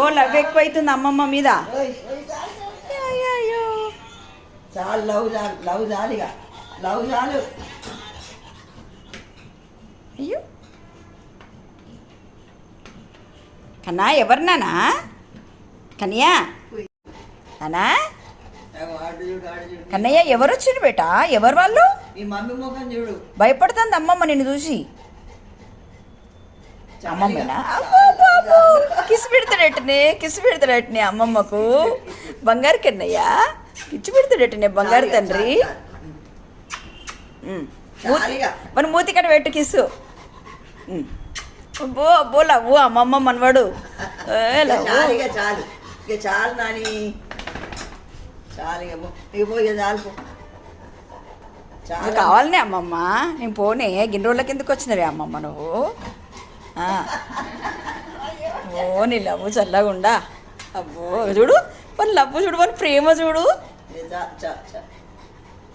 ఓ love ఎక్కువైతుంది అమ్మమ్మ మీద. చాలు లవ్ చాలు, లవ్ చాలుగా, లవ్ చాలు. అయ్యో కన్నా ఎవరినానా కన్నయ్య అనా కన్నయ్య ఎవరు వచ్చిండు బేటా? ఎవరు వాళ్ళు? మీ మమ్మీ ముఖం చూడు. భయపడుతుంది అమ్మమ్మ నిన్ను చూసి. అమ్మమ్మనా కిసి పెడతాడటనే అమ్మమ్మకు. బంగారు కన్నయ్య కిచ్చి పెడతాడటనే బంగారు తండ్రి. మన మూతి కడ పెట్టు కిస్సు. బో అబ్బో లవ్వు అమ్మమ్మ మనవాడు. చాలు ఇక చాలు నాని, చాలు ఇక పోయి చాలు. చాలు కావాలనే అమ్మమ్మ. నేను పోనే గిన్నె రోజుల కిందకు వచ్చినవే అమ్మమ్మ నువ్వు. ఓ నీ లవ్వు చల్లగుండా. అబ్బో చూడు మన లవ్వు చూడు, మన ప్రేమ చూడు.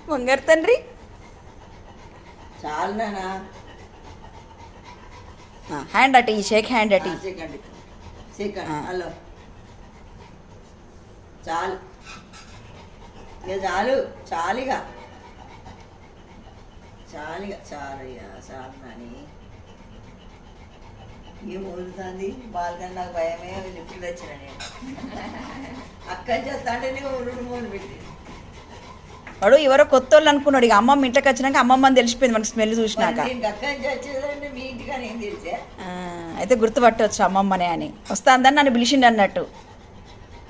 బంగారు తండ్రి చాలు నానా. హ్యాండ్ అటు షేక్ హ్యాండ్ అటు. హలో చాలు ఇక చాలు, చాలుగా చాలుగా, చాలు ఇక చాలు నాని. ఏం వదులుతుంది బాల్కని, నాకు భయమే. లిఫ్ట్లు వచ్చిన నేను అక్కని చేస్తా అంటే నీకు రెండు మూడు పెట్టి వాడు ఎవరో కొత్త వాళ్ళు అనుకున్నాడు. ఇక అమ్మమ్మ ఇంట్లోకి వచ్చినాక అమ్మమ్మ అని తెలిసిపోయింది మనకి స్మెల్ చూసినాక. అక్కని వచ్చేదంటే మీ ఇంటికాని ఏం తెలిసే. అయితే గుర్తుపట్టవచ్చు అమ్మమ్మనే అని. వస్తాందని నన్ను పిలిచిండు అన్నట్టు.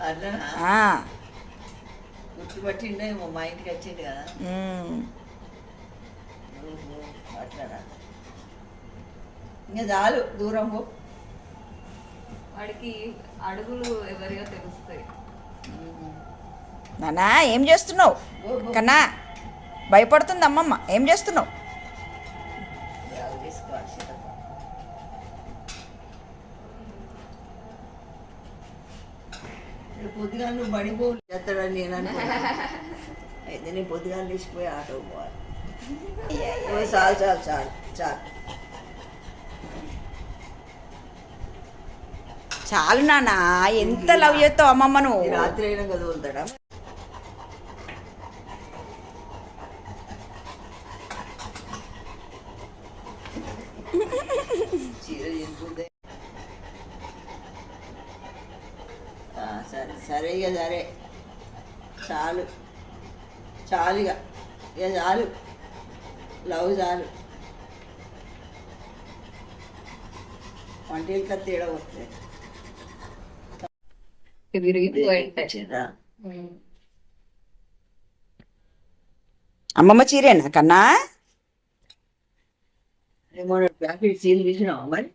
అట్లా గుర్తుపట్టిండేమో, మా ఇంటికి వచ్చిండు కదా. అట్లా ఇంకా చాలు, దూరం పో. వాడికి అడుగులు ఎవరిగా తెలుస్తాయి. నానా ఏం చేస్తున్నావు కన్నా? భయపడుతుంది అమ్మమ్మ. ఏం చేస్తున్నావు? పొద్దుగా నువ్వు బడిపో చేస్తాడని నేను అనుకున్నా. అయితే నేను పొద్దుగా లేచిపోయి ఆటో పోవాలి. చాలు చాలు చాలు చాలు చాలు నానా. ఎంత లవ్ చేస్తావు అమ్మమ్మను. రాత్రి అయినా కదా వదులుతాడా? చీర చేసుకుంటే సరే సరే ఇక సరే చాలు, చాలుగా ఇక చాలు, లవ్ చాలు. వంటలు కదా తేడా వస్తుంది. అమ్మమ్మ చీరేనా కన్నా? ప్యాకెట్ సీల్ తీసినావా మరి?